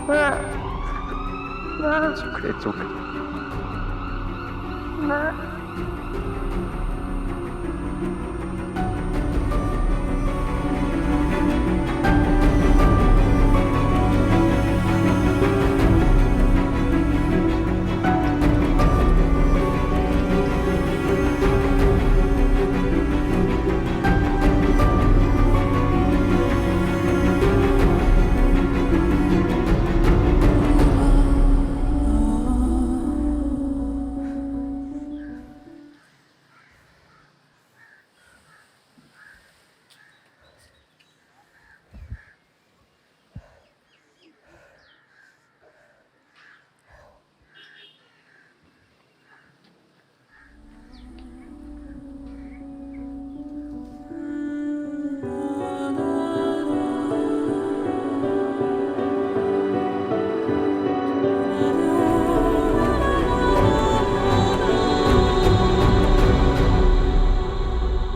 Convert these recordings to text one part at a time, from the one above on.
चुप है, चुप है।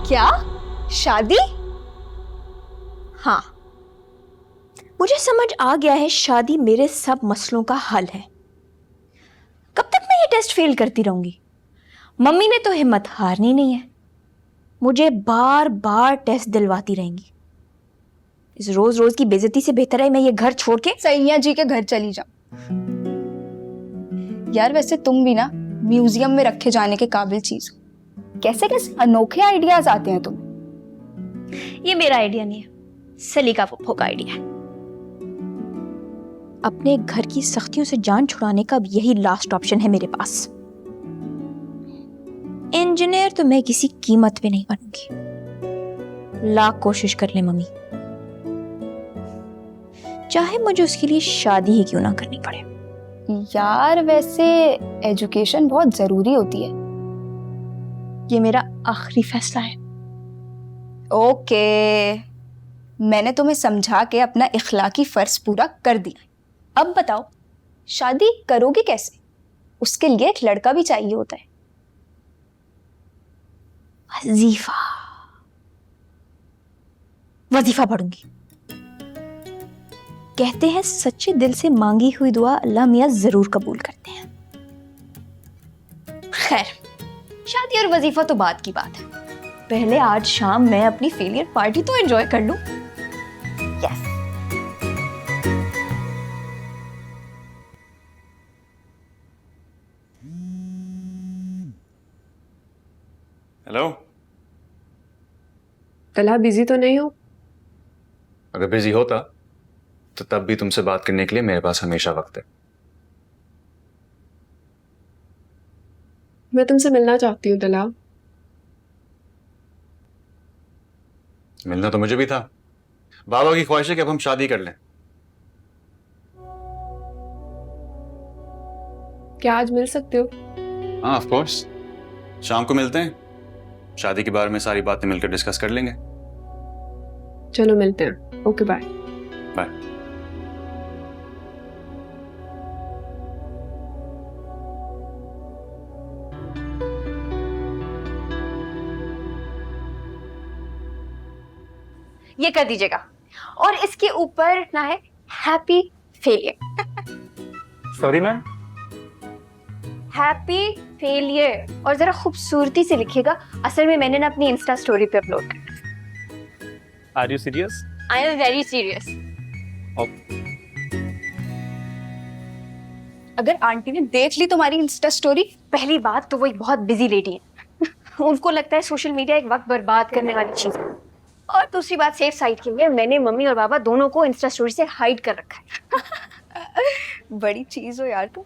क्या? शादी? हाँ, मुझे समझ आ गया है शादी मेरे सब मसलों का हल है। कब तक मैं ये टेस्ट फेल करती रहूंगी? मम्मी ने तो हिम्मत हारनी नहीं है, मुझे बार बार टेस्ट दिलवाती रहेंगी। इस रोज रोज की बेइज्जती से बेहतर है मैं ये घर छोड़ के सैया जी के घर चली जाओ। यार वैसे तुम भी ना म्यूजियम में रखे जाने के काबिल चीज हो। कैसे कैसे अनोखे आइडियाज आते हैं तुम्हें। ये मेरा आइडिया नहीं है, सलीका फुफ्फो का आइडिया है। अपने घर की सख्तियों से जान छुड़ाने का यही लास्ट ऑप्शन है मेरे पास। इंजीनियर तो मैं किसी कीमत पे नहीं बनूंगी, लाख कोशिश कर ले मम्मी, चाहे मुझे उसके लिए शादी ही क्यों ना करनी पड़े। यार वैसे एजुकेशन बहुत जरूरी होती है। ये मेरा आखिरी फैसला है। ओके, मैंने तुम्हें समझा के अपना इखलाकी फर्ज पूरा कर दिया। अब बताओ शादी करोगी कैसे? उसके लिए एक लड़का भी चाहिए होता है। वजीफा वजीफा पढ़ूंगी। कहते हैं सच्चे दिल से मांगी हुई दुआ अल्लाह मियां जरूर कबूल करते हैं। खैर, शादी और वजीफा तो बात की बात है, पहले आज शाम मैं अपनी फेलियर पार्टी तो एंजॉय कर लूं। यस। हेलो। तला बिजी तो नहीं हो? अगर बिजी होता तो तब भी तुमसे बात करने के लिए मेरे पास हमेशा वक्त है। मैं तुमसे मिलना चाहती हूँ तला। मिलना तो मुझे भी था। बाबा की ख्वाहिश है कि अब हम शादी कर लें। क्या आज मिल सकते हो? हाँ ऑफ कोर्स, शाम को मिलते हैं, शादी के बारे में सारी बातें मिलकर डिस्कस कर लेंगे। चलो मिलते हैं। Okay bye. बाय। ये कर दीजिएगा और इसके ऊपर ना है happy failure. Sorry ma'am. Happy failure और जरा खूबसूरती से लिखिएगा, असल में मैंने ना अपनी इंस्टा स्टोरी पे अपलोड करना। Are you serious? I am very serious. अगर आंटी ने देख ली तुम्हारी इंस्टा स्टोरी, पहली बात तो वो एक बहुत बिजी लेडी है उनको लगता है सोशल मीडिया एक वक्त बर्बाद करने वाली चीज है, और दूसरी बात सेफ साइड के लिए मैंने मम्मी और पापा दोनों को इंस्टा स्टोरी से हाइड कर रखा है। बड़ी चीज हो यार तुम।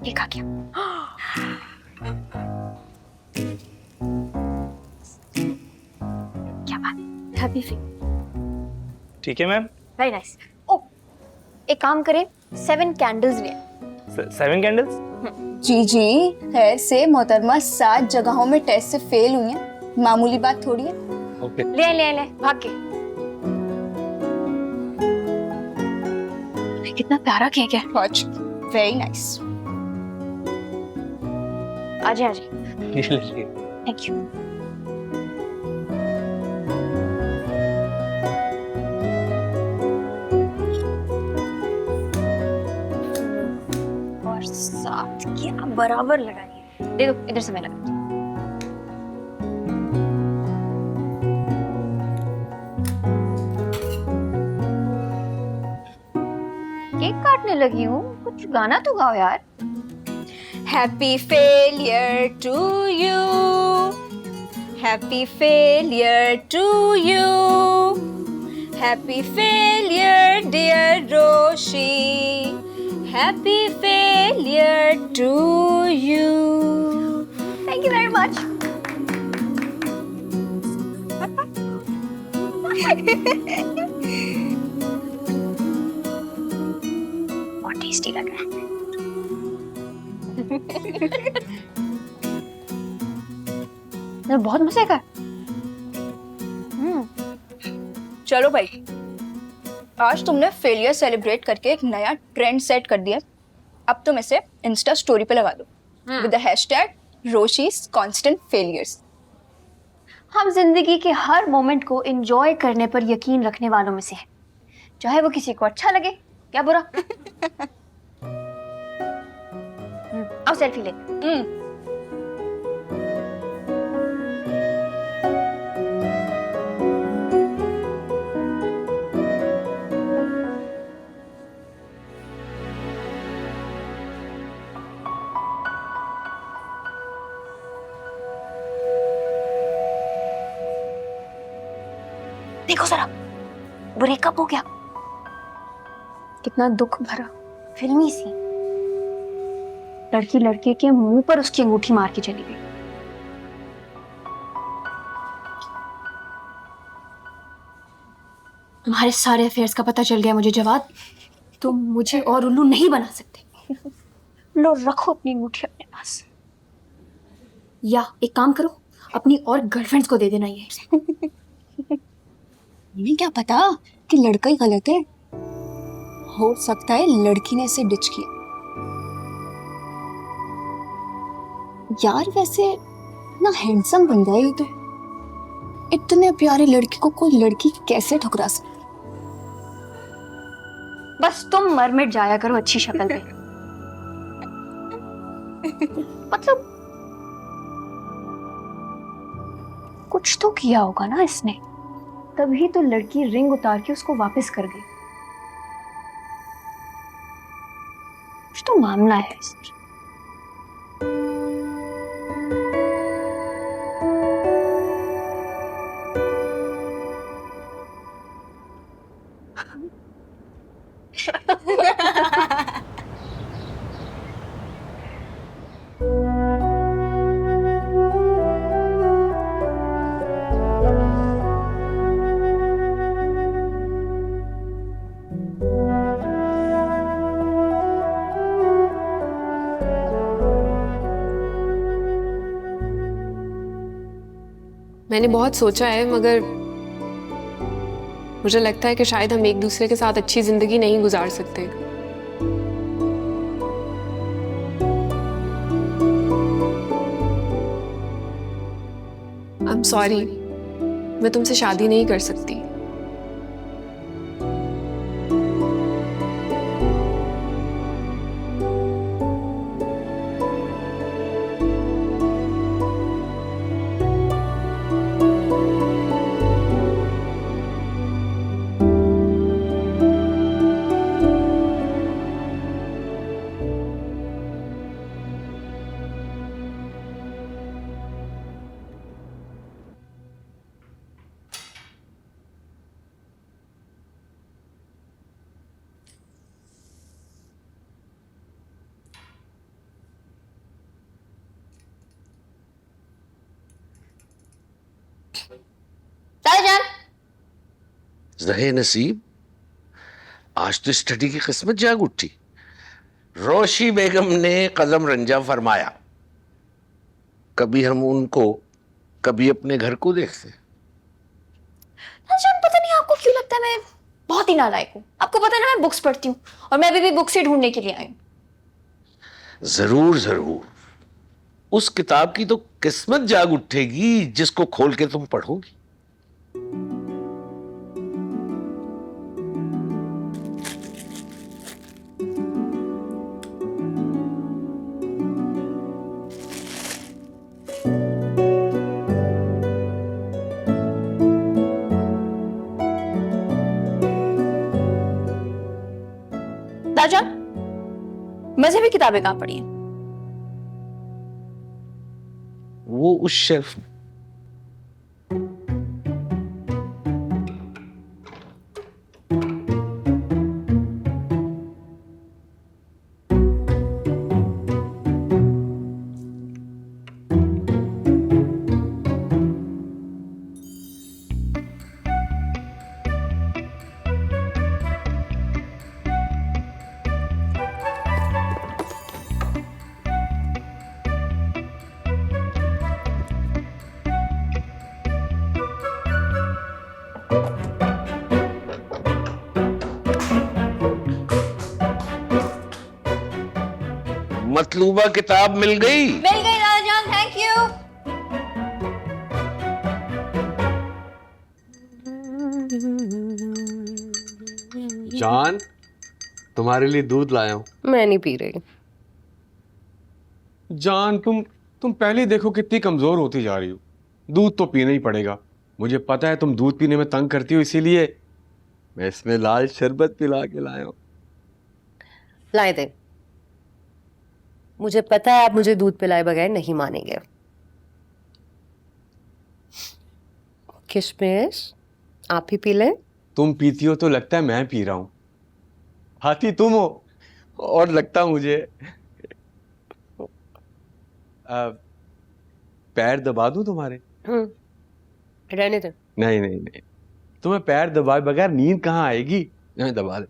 लिखा क्या? क्या बात, हैप्पी फेलियर। ठीक है मैम। Very nice. ओ, एक काम करें, 7 कैंडल्स ले। 7 कैंडल्स? जी जी, ऐसे मोहतरमा 7 जगहों में टेस्ट से फेल हुई हैं, मामूली बात थोड़ी है। ओके। ले भाग के। कितना प्यारा केक है। Very nice. आजे ये लीजिए। Thank you. और साथ क्या बराबर लगाइए। दे दो, इधर से मैं लगाती हूँ। केक काटने लगी हूँ, कुछ गाना तो गाओ यार। Happy failure to you. Happy failure to you. Happy failure, dear Roshi. Happy failure to you. Thank you very much. बहुत टेस्टी लग रहा है। ये बहुत मजे का है। चलो भाई, आज तुमने फेलियर सेलिब्रेट करके एक नया ट्रेंड सेट कर दिया। अब तुम इसे इंस्टा स्टोरी पे लगा दो with the hashtag Roshi's constant failures. हम जिंदगी के हर मोमेंट को एंजॉय करने पर यकीन रखने वालों में से हैं, चाहे वो किसी को अच्छा लगे या बुरा। आओ सेल्फी ले। देखो जरा, ब्रेकअप हो गया। कितना दुख भरा, फिल्मी सी। लड़की लड़के के मुंह पर उसकी अंगूठी मार के चली गई। तुम्हारे सारे अफेयर्स का पता चल गया मुझे जवाब। तुम मुझे और उल्लू नहीं बना सकते। लो रखो अपनी अंगूठी अपने पास, या एक काम करो, अपनी और गर्लफ्रेंड्स को दे देना ये। इन्हें क्या पता कि लड़का ही गलत है। हो सकता है लड़की ने इसे डिच किया। यार वैसे ना हैंडसम बन गया ये तो। इतने प्यारे लड़के को कोई लड़की कैसे ठुकरा सकती। बस तुम मरमिट जाया करो अच्छी शक्ल पे। मतलब कुछ तो किया होगा ना इसने, तभी तो लड़की रिंग उतार के उसको वापस कर गई। कुछ तो मामला है इसमें। मैंने बहुत सोचा है, मगर मुझे लगता है कि शायद हम एक दूसरे के साथ अच्छी जिंदगी नहीं गुजार सकते। I'm sorry, मैं तुमसे शादी नहीं कर सकती। ताईजान, ज़हे नसीब, आज तो स्टडी की किस्मत जाग उठी। रोशी बेगम ने कदम रंजा फरमाया। कभी हम उनको, कभी अपने घर को देखते। ताईजान पता नहीं आपको क्यों लगता है मैं बहुत ही नालायक हूँ। आपको पता है ना मैं बुक्स पढ़ती हूँ, और मैं अभी भी बुक्स ही ढूंढने के लिए आई हूँ। जरूर जरूर, उस किताब की तो किस्मत जाग उठेगी जिसको खोल के तुम पढ़ोगी। दादाजान, मजहबी किताबें कहाँ पढ़ी हैं? वो उस शेल्फ में। मतलूबा किताब मिल गई। मिल गई दादाजान, थैंक यू। जान, तुम्हारे लिए दूध लाया हूं। मैं नहीं पी रही। जान, तुम पहले देखो कितनी कमजोर होती जा रही हो। दूध तो पीना ही पड़ेगा। मुझे पता है तुम दूध पीने में तंग करती हो, इसीलिए मैं इसमें लाल शरबत पिला के लाया हूं। लाए दे। मुझे पता है आप मुझे दूध पिलाए बगैर नहीं मानेंगे। किशमिश आप ही पी लें। तुम पीती हो तो लगता है मैं पी रहा हूं। हाथी तुम हो और लगता मुझे। पैर दबा दूं तुम्हारे? रहने दे। नहीं नहीं नहीं, तुम्हें पैर दबाए बगैर नींद कहाँ आएगी? नहीं, दबा दे।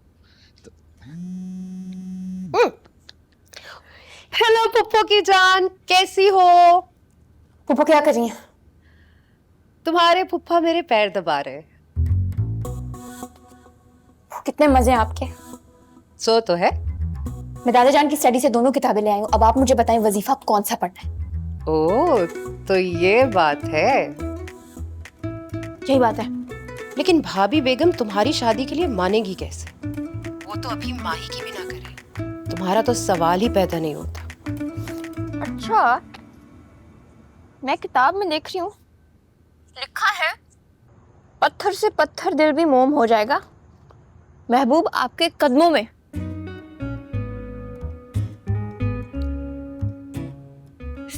हेलो पुप्पो की जान, कैसी हो? पुप्पो क्या कर रही हैं? तुम्हारे पुप्पा मेरे पैर दबा रहे। कितने मजे हैं आपके। सो तो है। मैं दादाजान की स्टडी से दोनों किताबें ले आई हूँ। अब आप मुझे बताएं वजीफा कौन सा पढ़ना है। ओह, तो ये बात है। यही बात है। लेकिन भाभी बेगम तुम्हारी शादी के लिए मानेगी कैसे? वो तो अभी माही की भी ना करे। तुम्हारा तो सवाल ही पैदा नहीं होता। अच्छा, मैं किताब में देख रही हूँ, लिखा है पत्थर से पत्थर दिल भी मोम हो जाएगा, महबूब आपके कदमों में। इस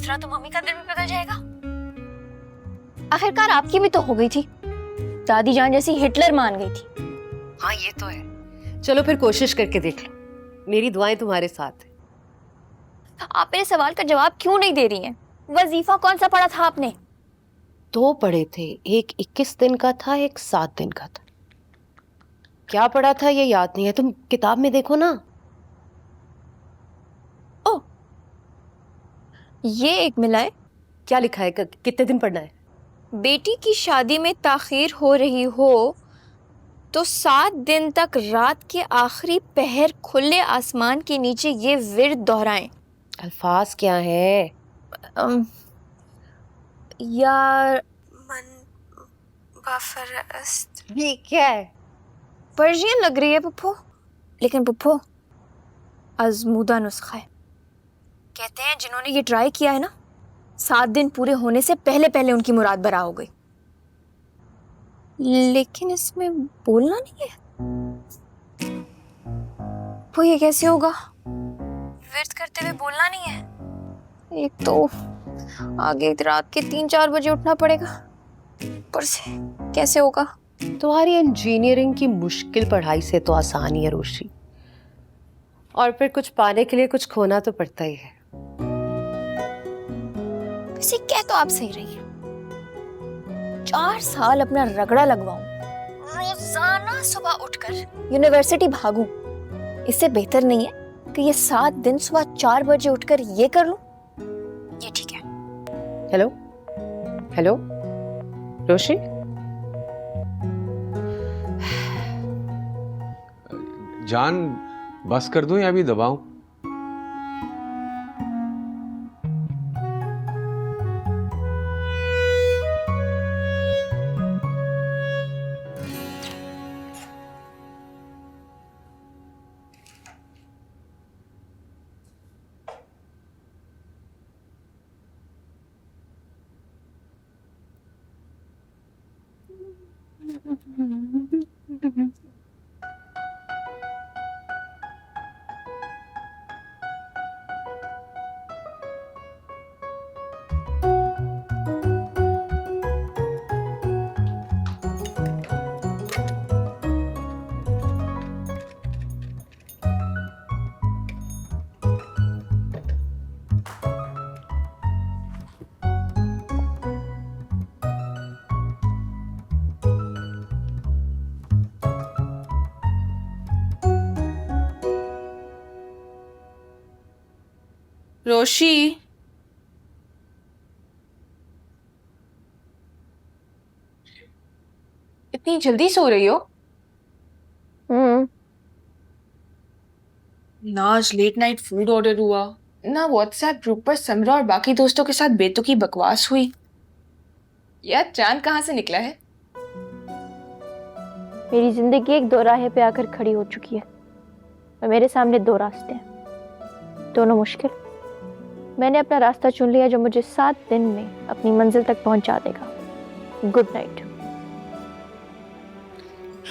तरह तो मम्मी का दिल भी पिघल जाएगा। आखिरकार आपकी भी तो हो गई थी, दादी जान जैसी हिटलर मान गई थी। हाँ ये तो है। चलो फिर कोशिश करके देख लो। मेरी दुआएं तुम्हारे साथ हैं। आप मेरे सवाल का जवाब क्यों नहीं दे रही हैं? वजीफा कौन सा पढ़ा था आपने? 2 पढ़े थे, एक 21 दिन का था, एक 7 दिन का था। क्या पढ़ा था ये याद नहीं है, तुम किताब में देखो ना। ओ, ये एक मिला है। क्या लिखा है, कितने दिन पढ़ना है? बेटी की शादी में ताखीर हो रही हो तो 7 दिन तक रात के आखिरी पहर खुले आसमान के नीचे ये विर्द दोहराएं। अल्फाज क्या है? यार मन बफरस्त। ये क्या है? पर्शियन लग रही है पुप्पो, लेकिन पुप्पो आजमूदा नुस्खा है। कहते हैं जिन्होंने ये ट्राई किया है ना, 7 दिन पूरे होने से पहले पहले उनकी मुराद बरा हो गई। लेकिन इसमें बोलना नहीं है। वो ये कैसे होगा? विर्द करते हुए बोलना नहीं है। एक तो आगे रात के 3-4 बजे उठना पड़ेगा, ऊपर से कैसे होगा? तुम्हारी इंजीनियरिंग की मुश्किल पढ़ाई से तो आसान ही है रोशी, और फिर कुछ पाने के लिए कुछ खोना तो पड़ता ही है। वैसे कह तो आप सही रही हैं। 4 साल अपना रगड़ा लगवाऊं, रोजाना सुबह उठकर यूनिवर्सिटी भागूं, इससे बेहतर नहीं है कि ये 7 दिन सुबह 4 बजे उठकर ये कर लूं? ये ठीक है। हेलो हेलो रोशी, जान, बस कर दूं या अभी दबाऊं? रोशी, इतनी जल्दी सो रही हो? ना आज लेट नाइट फूड ऑर्डर हुआ, ना व्हाट्सएप ग्रुप पर समरा और बाकी दोस्तों के साथ बेतुकी बकवास हुई। यार चांद कहाँ से निकला है? मेरी जिंदगी एक दोराहे पे आकर खड़ी हो चुकी है और मेरे सामने दो रास्ते हैं, दोनों मुश्किल। मैंने अपना रास्ता चुन लिया जो मुझे 7 दिन में अपनी मंजिल तक पहुंचा देगा। Good night.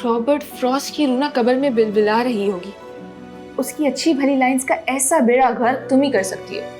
रॉबर्ट फ्रॉस्ट की रूना कब्र में बिलबिला रही होगी। उसकी अच्छी भली लाइंस का ऐसा बेड़ा घर तुम ही कर सकती हो।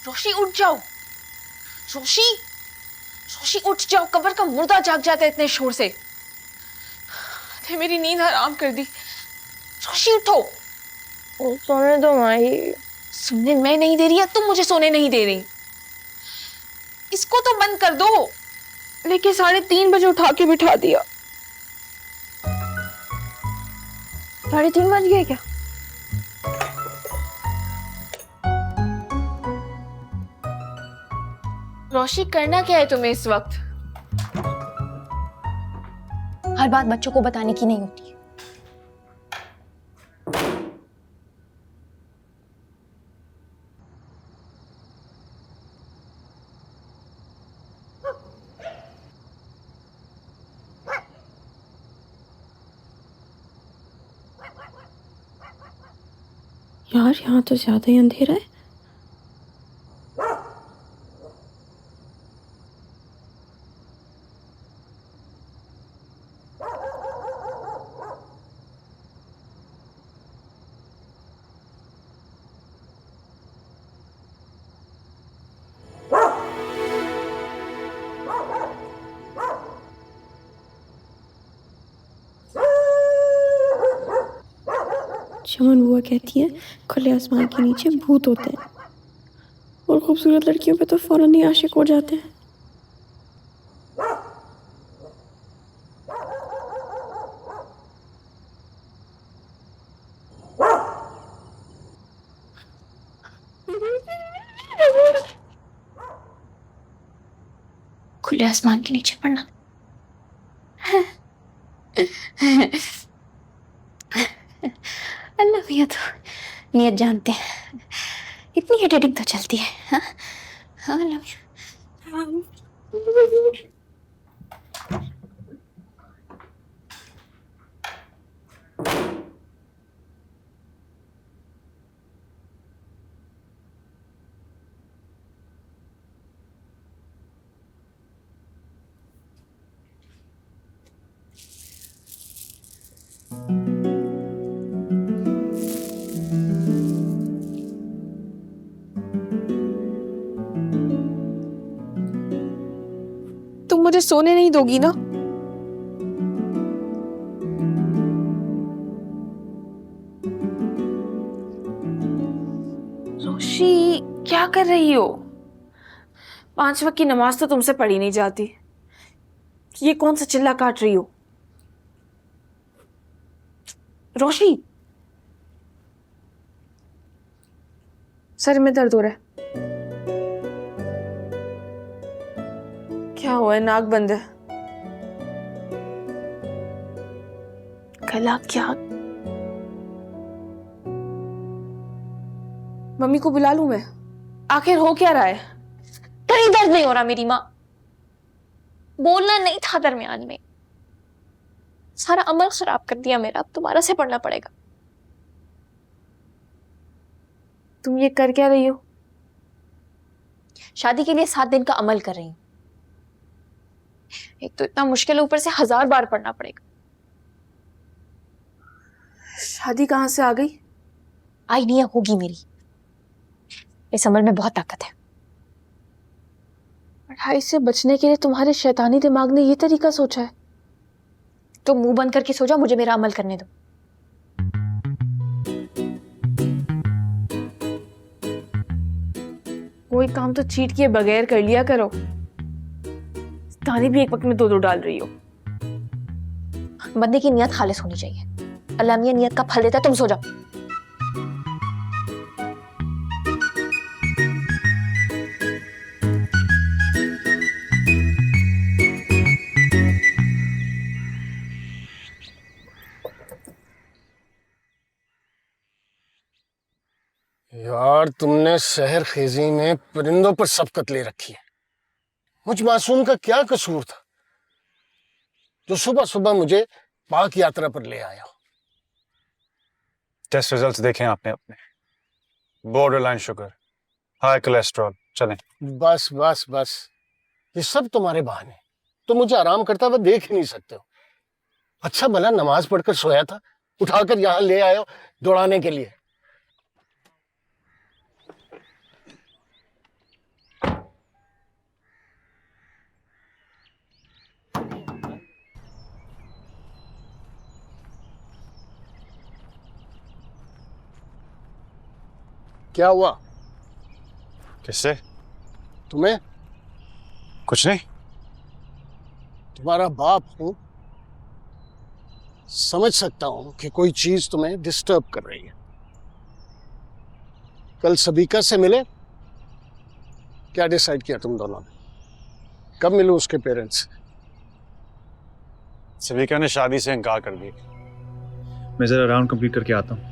रोशी उठ जाओ, रोशी, रोशी उठ जाओ, कब्र का मुर्दा जाग जाता है इतने शोर से। अरे मेरी नींद हराम कर दी। रोशी उठो। सोने दो माही। सुनने मैं नहीं दे रही या तुम मुझे सोने नहीं दे रही? इसको तो बंद कर दो। लेकिन 3:30 बजे उठा के बिठा दिया। 3:30 बज गए क्या? रोशी करना क्या है तुम्हें इस वक्त? हर बात बच्चों को बताने की नहीं होती। यार यहाँ तो ज्यादा ही अंधेरा है। चमन बुआ कहती है खुले आसमान के नीचे भूत होते हैं और खूबसूरत लड़कियों पे तो फौरन ही आशिक हो जाते हैं। खुले आसमान के नीचे पड़ना। अल्लाह भैया तो नियत जानते हैं। इतनी एडिटिंग तो चलती है। हाँ हाँ अल्लाह भैया। तुम मुझे सोने नहीं दोगी ना? रोशी क्या कर रही हो? 5 वक्त की नमाज तो तुमसे पढ़ी नहीं जाती। ये कौन सा चिल्ला काट रही हो? रोशी, सर में दर्द हो रहा है। क्या हुआ है? नाक बंद है। गला क्या? मम्मी को बुला लूं मैं? आखिर हो क्या रहा है? कहीं दर्द नहीं हो रहा मेरी माँ। बोलना नहीं था दरमियान में। सारा अमल खराब कर दिया मेरा। अब दोबारा से पढ़ना पड़ेगा। तुम ये कर क्या रही हो? शादी के लिए 7 दिन का अमल कर रही हूँ। एक तो इतना मुश्किल है, ऊपर से 1000 बार पढ़ना पड़ेगा। शादी कहां से आ गई? आई नहीं होगी मेरी। इस अमल में बहुत ताकत है। पढ़ाई से बचने के लिए तुम्हारे शैतानी दिमाग ने ये तरीका सोचा है? तो मुंह बंद करके सो जाओ, मुझे मेरा अमल करने दो। कोई काम तो चीट किए बगैर कर लिया करो। तानी भी एक वक्त में 2-2 डाल रही हो। बंदे की नियत खालिस होनी चाहिए। अल्लाह मियां नियत का फल देता है। तुम सो जाओ। यार तुमने शहर खेजी में परिंदों पर सबकत ले रखी है। मुझ मासूम का क्या कसूर था जो सुबह सुबह मुझे पाक यात्रा पर ले आया? टेस्ट रिजल्ट्स देखें आपने अपने। Border line sugar, high cholesterol. चलें। बस बस बस, ये सब तुम्हारे बहाने। तुम मुझे आराम करता हुआ देख ही नहीं सकते हो। अच्छा भला नमाज पढ़कर सोया था, उठाकर यहाँ ले आए हो दौड़ाने के लिए। क्या हुआ? किससे? तुम्हें? कुछ नहीं। तुम्हारा बाप हूं, समझ सकता हूं कि कोई चीज तुम्हें डिस्टर्ब कर रही है। कल सबीका से मिले? क्या डिसाइड किया तुम दोनों ने? कब मिलूं उसके पेरेंट्स? सबिका ने शादी से इनकार कर दी। मैं जरा राउंड कंप्लीट करके आता हूँ।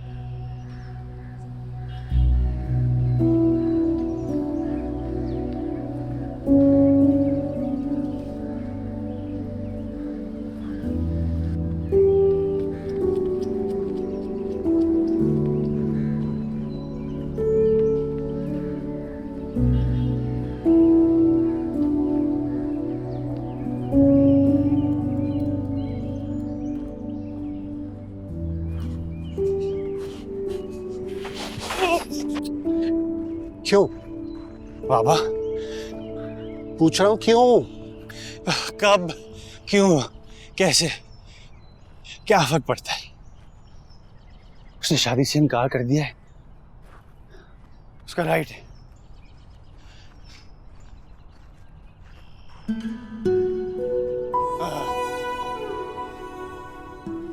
क्यों? बाबा, पूछ रहा हूं क्यों? कब, क्यों, कैसे, क्या फर्क पड़ता है? उसने शादी से इनकार कर दिया है। उसका राइट है।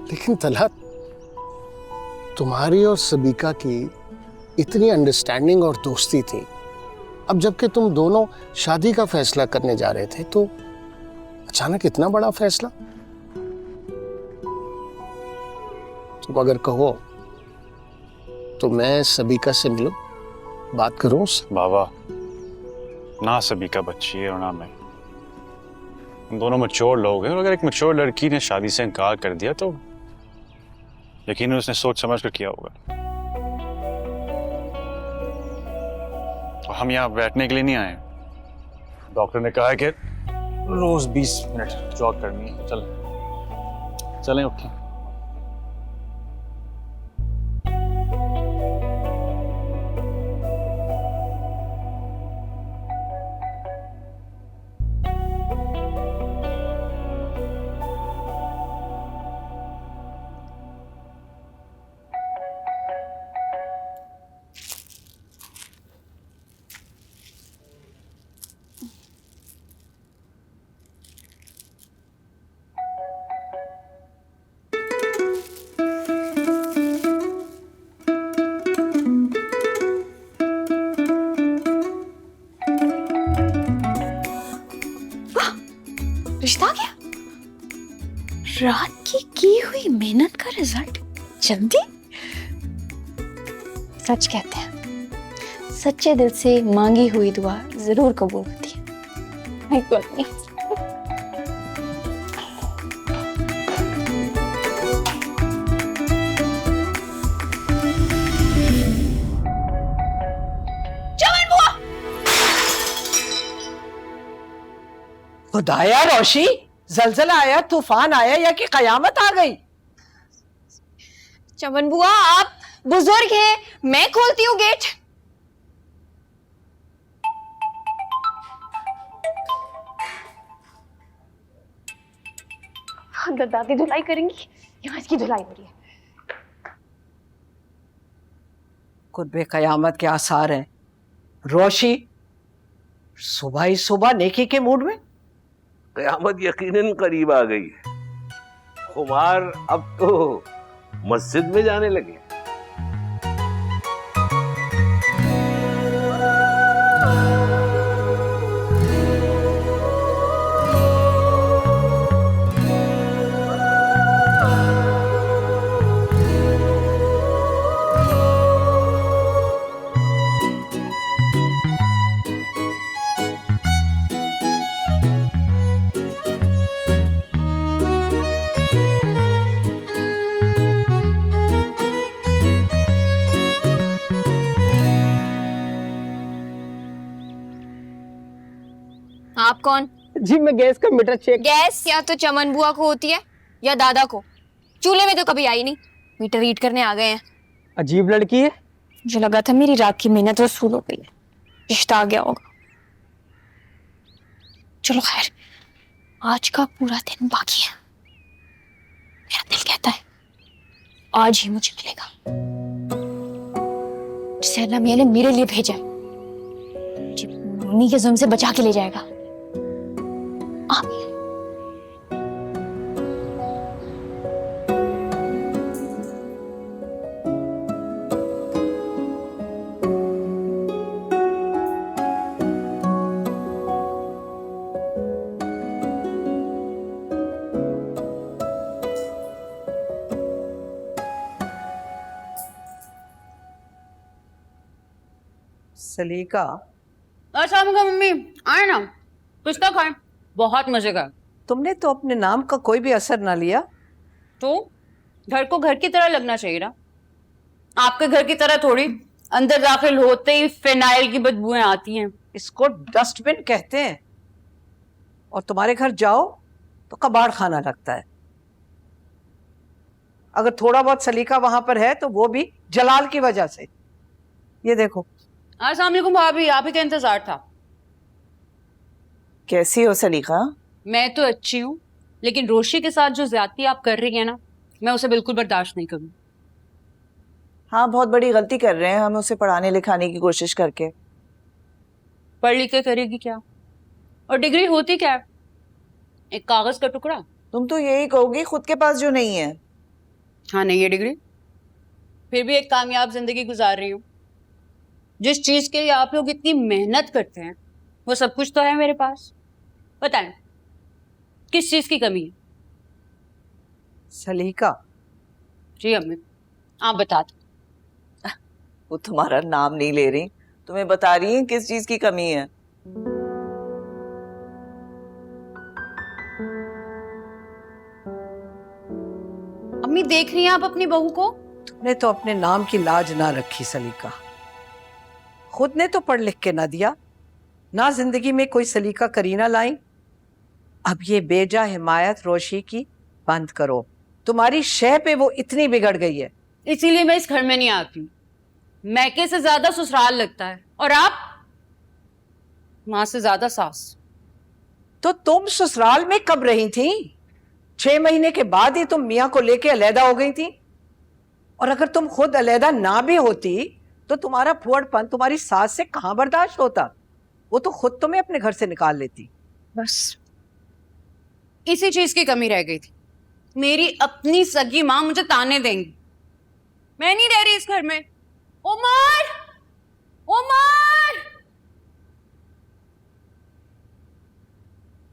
लेकिन तलहा, तुम्हारी और सबीका की इतनी अंडरस्टैंडिंग और दोस्ती थी। अब जबकि तुम दोनों शादी का फैसला करने जा रहे थे तो अचानक इतना बड़ा फैसला। तुम अगर कहो तो मैं सबीका से मिलूं, बात करूं उससे। बाबा, ना सबिका बच्ची है और ना मैं। हम दोनों मैच्योर लोग हैं और अगर एक मैच्योर लड़की ने शादी से इनकार कर दिया तो यकीनन उसने सोच समझ कर किया होगा। और हम यहाँ बैठने के लिए नहीं आए। डॉक्टर ने कहा है कि रोज 20 मिनट जॉग करनी है। चलें, चलें, उठें। रात की हुई मेहनत का रिजल्ट जल्दी? सच कहते हैं, सच्चे दिल से मांगी हुई दुआ जरूर कबूल होती है। नहीं तो नहीं। खुदाया रोशी, जलजला आया, तूफान आया या कि कयामत आ गई? चमन बुआ, आप बुजुर्ग हैं, मैं खोलती हूँ गेट। अंदर दादी धुलाई करेंगी, यहाँ इसकी धुलाई हो रही है। कुर्बे कयामत के आसार हैं। रोशी, सुबह ही सुबह नेकी के मूड में? कयामत यकीनन करीब आ गई है। खुमार अब तो मस्जिद में जाने लगे। आप कौन? जी मैं गैस का मीटर चेक। गैस या तो चमन बुआ को होती है या दादा को। चूल्हे में तो कभी आई नहीं, मीटर रीड करने आ गए हैं। अजीब लड़की है। मुझे लगा था मेरी रात की मेहनत वसूल हो गई है, रिश्ता आ गया होगा। चलो खैर, आज का पूरा दिन बाकी है। मेरा दिल कहता है आज ही मुझे मिलेगा, जिसे अल्लाह मियां ने मेरे लिए भेजा है, जो मम्मी के जुल्म से बचा के ले जाएगा। आमीन। सलीका, शाम का मम्मी आए ना, कुछ तो खाए, बहुत मजे का। तुमने तो अपने नाम का कोई भी असर ना लिया। तो घर को घर की तरह लगना चाहिए ना, आपके घर की तरह थोड़ी अंदर दाखिल होते ही फिनाइल की बदबूएं आती हैं। इसको डस्टबिन कहते हैं। और तुम्हारे घर जाओ तो कबाड़ खाना लगता है। अगर थोड़ा बहुत सलीका वहां पर है तो वो भी जलाल की वजह से। ये देखो। अस्सलाम वालेकुम भाभी, आप ही का इंतजार था। कैसी हो सलीका? मैं तो अच्छी हूँ, लेकिन रोशी के साथ जो ज्यादती आप कर रही है ना, मैं उसे बिल्कुल बर्दाश्त नहीं करूँ। हाँ, बहुत बड़ी गलती कर रहे हैं हम उसे पढ़ाने लिखाने की कोशिश करके। पढ़ लिख के करेगी क्या? और डिग्री होती क्या है? एक कागज का टुकड़ा। तुम तो यही कहोगी, खुद के पास जो नहीं है। हाँ, नहीं है डिग्री, फिर भी एक कामयाब जिंदगी गुजार रही हूँ। जिस चीज के लिए आप लोग इतनी मेहनत करते हैं वो सब कुछ तो है मेरे पास। बताएं किस चीज की कमी है? सलीका। जी अम्मी, आप बता दो। वो तुम्हारा नाम नहीं ले रही, तुम्हें बता रही है किस चीज की कमी है। अम्मी देख रही हैं आप अपनी बहू को? तुमने तो अपने नाम की लाज ना रखी सलीका। खुद ने तो पढ़ लिख के ना दिया, ना जिंदगी में कोई सलीका करीना लाई। अब ये बेजा हिमायत रोशी की बंद करो। तुम्हारी शय पे वो इतनी बिगड़ गई है। इसीलिए मैं इस घर में नहीं आती। मैके से ज्यादा ससुराल लगता है, और आप माँ से ज्यादा सास। तो तुम ससुराल में कब रही थी? 6 महीने के बाद ही तुम मियाँ को लेके अलहदा हो गई थी। और अगर तुम खुद अलहदा ना भी होती तो तुम्हारा फुअड़पन तुम्हारी सास से कहां बर्दाश्त होता? वो तो खुद तुम्हें अपने घर से निकाल लेती। बस इसी चीज की कमी रह गई थी। मेरी अपनी सगी माँ मुझे ताने देंगी। मैं नहीं रह रही इस घर में। उमर, उमर!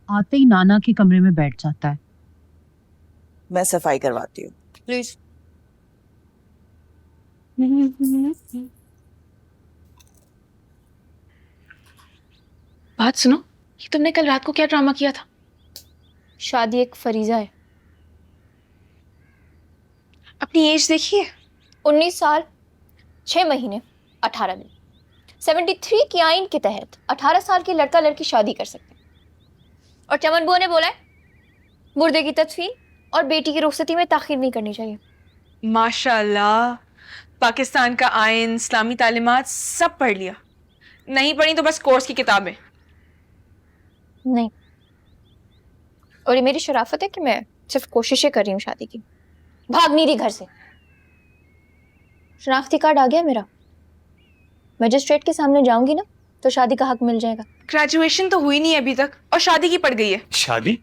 आते ही नाना के कमरे में बैठ जाता है। मैं सफाई करवाती हूँ। प्लीज। बात सुनो, ये तुमने कल रात को क्या ड्रामा किया था? शादी एक फरीजा है। अपनी एज देखिए। 19 साल 6 महीने 18 दिन। 73 की आइन के तहत 18 साल के लड़का लड़की शादी कर सकते हैं। और चमन बुआ ने बोला है मुर्दे की तदफीन और बेटी की रुखसती में ताखीर नहीं करनी चाहिए। माशाल्लाह, पाकिस्तान का आइन, इस्लामी तालीमात सब पढ़ लिया। नहीं पढ़ी तो बस कोर्स की किताबें। नहीं, और ये मेरी शराफत है कि मैं सिर्फ कोशिशें कर रही हूँ शादी की। भाग नहीं रही घर से। शनाख्ती कार्ड आ गया मेरा। मजिस्ट्रेट के सामने जाऊंगी ना तो शादी का हक मिल जाएगा। ग्रेजुएशन तो हुई नहीं अभी तक और शादी की पड़ गई है। शादी?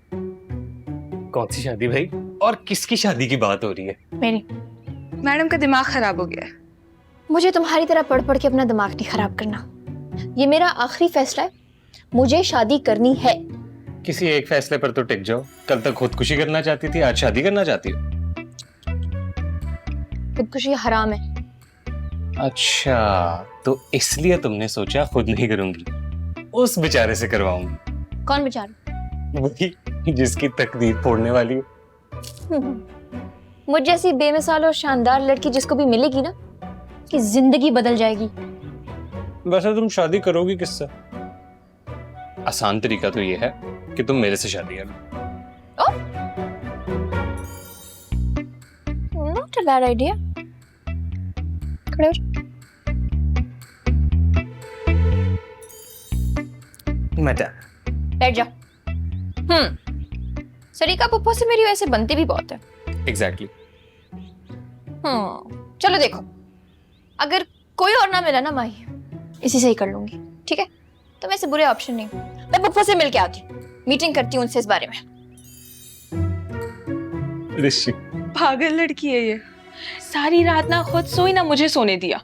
कौन सी शादी भाई? और किसकी शादी की बात हो रही है? मेरी। मैडम का दिमाग खराब हो गया है। मुझे तुम्हारी तरह पढ़ पढ़ के अपना दिमाग नहीं खराब करना। ये मेरा आखिरी फैसला है, मुझे शादी करनी है। किसी एक फैसले पर तो टिक जाओ। कल तक खुदकुशी करना चाहती थी, आज शादी करना चाहती हो? खुदकुशी हराम है। अच्छा, तो इसलिए तुमने सोचा खुद नहीं करूंगी, उस बेचारे से करवाऊंगी। कौन बेचारा? वही जिसकी तकदीर फोड़ने वाली हो। मुझ जैसी बेमिसाल और शानदार लड़की जिसको भी मिलेगी ना, कि जिंदगी बदल जाएगी। वैसे तुम शादी करोगी किससे? आसान तरीका तो ये है कि तुम मेरे से शादी कर लो। Not a bad idea. खड़े हो जाओ। बैठ जाओ। सरीका पुप्पो से मेरी वैसे बनती भी बहुत है। एग्जैक्टली। चलो देखो, अगर कोई और ना मिला ना माही, इसी से ही कर लूंगी। ठीक है? तो मैं से बुरे ऑप्शन नहीं। मैं पुप्पो से मिल के आती हूँ, मीटिंग करती हूँ उनसे इस बारे में। ऋषि पागल लड़की है ये। सारी रात ना खुद सोई ना मुझे सोने दिया।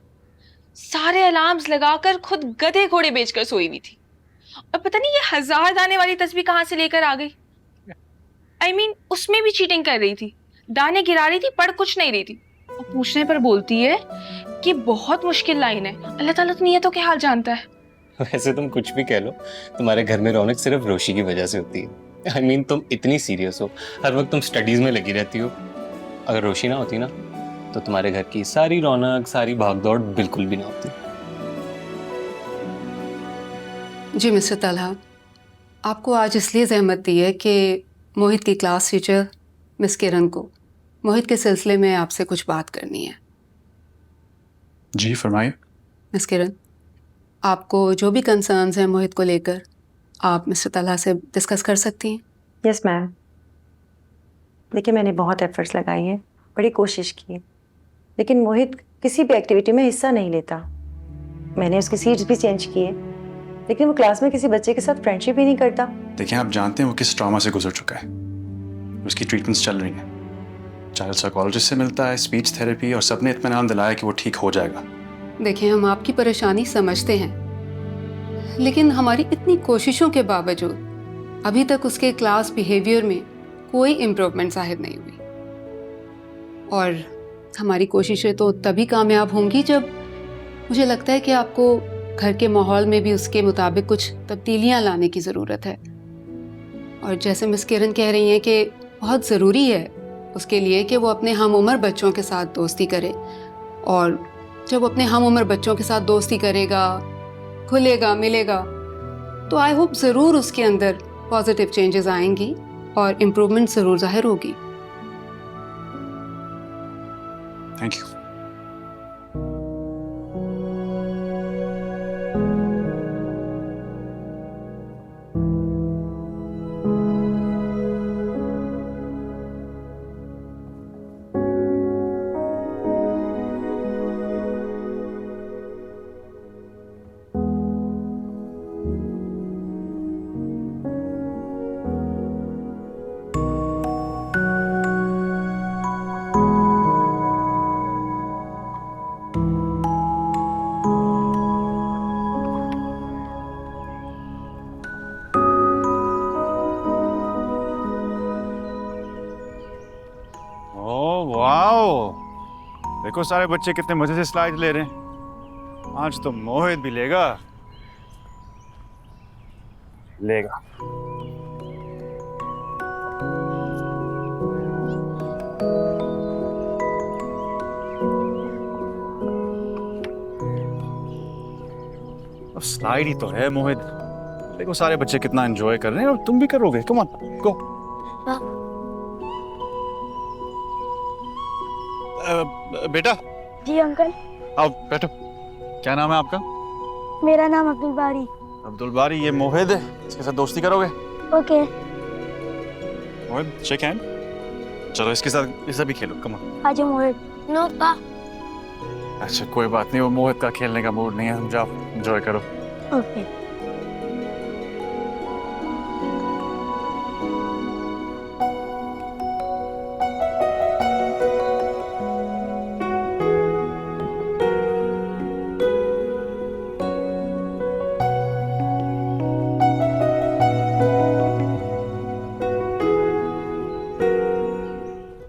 सारे अलार्म्स लगाकर खुद गधे घोड़े बेचकर सोई हुई थी। और पता नहीं ये 1000 दाने वाली तस्वीर कहाँ से लेकर आ गई। I mean, उसमें भी चीटिंग कर रही थी। दाने गिरा रही थी, पढ़ कुछ नहीं रही थी। और पूछने पर बोलती है कि बहुत मुश्किल लाइन है। अल्लाह ताला तो नियतों के हाल जानता है। वैसे तुम कुछ भी कह लो, तुम्हारे घर में रौनक सिर्फ रोशी की वजह से होती है। I mean, तुम इतनी सीरियस हो, हर वक्त तुम स्टडीज में लगी रहती हो। अगर रोशी ना होती ना तो तुम्हारे घर की सारी रौनक, सारी भागदौड़ बिल्कुल भी ना होती। जी मिस्टर तलहा, आपको आज इसलिए जहमत दी है कि मोहित की क्लास टीचर मिस किरण को मोहित के सिलसिले में आपसे कुछ बात करनी है। जी फरमाइए। मिस किरण, आपको जो भी कंसर्न्स हैं मोहित को लेकर, आप मिस्टर तलहा से डिस्कस कर सकती हैं। Yes ma'am. देखिए, मैंने बहुत एफर्ट्स लगाई हैं, बड़ी कोशिश की है, लेकिन मोहित किसी भी एक्टिविटी में हिस्सा नहीं लेता। मैंने उसकी सीट्स भी चेंज किए, लेकिन वो क्लास में किसी बच्चे के साथ फ्रेंडशिप ही नहीं करता। देखिए, आप जानते हैं वो किस ट्रॉमा से गुजर चुका है। उसकी ट्रीटमेंट्स चल रही हैं, चाइल्ड साइकोलॉजिस्ट से मिलता है, स्पीच थेरेपी, और सबने इत्मीनान दिलाया कि वो ठीक हो जाएगा। देखिए, हम आपकी परेशानी समझते हैं, लेकिन हमारी इतनी कोशिशों के बावजूद अभी तक उसके क्लास बिहेवियर में कोई इम्प्रूवमेंट जाहिर नहीं हुई। और हमारी कोशिशें तो तभी कामयाब होंगी जब मुझे लगता है कि आपको घर के माहौल में भी उसके मुताबिक कुछ तब्दीलियां लाने की ज़रूरत है। और जैसे मिस किरण कह रही हैं कि बहुत ज़रूरी है उसके लिए कि वो अपने हम उम्र बच्चों के साथ दोस्ती करे, और जब वो अपने हम उम्र बच्चों के साथ दोस्ती करेगा, खुलेगा, मिलेगा, तो आई होप ज़रूर उसके अंदर पॉजिटिव चेंजेस आएंगी और इम्प्रूवमेंट ज़रूर जाहिर होगी। Thank you. देखो सारे बच्चे कितने मजे से स्लाइड ले रहे हैं। आज तो मोहित भी लेगा। अब स्लाइड ही तो है मोहित। देखो सारे बच्चे कितना एंजॉय कर रहे हैं और तुम भी करोगे। Come on go. बेटा। जी अंकल। आओ बैठो। क्या नाम है आपका? मेरा नाम अब्दुल बारी। अब्दुल बारी। ये मोहित है, इसके साथ दोस्ती करोगे? ओके। मोहित शेक हैंड। चलो इसके साथ इसे भी खेलो। Come on. आज मोहित। नो पा। अच्छा कोई बात नहीं, वो मोहित का खेलने का मूड नहीं है, तुम जाओ एंजॉय करो। ओके।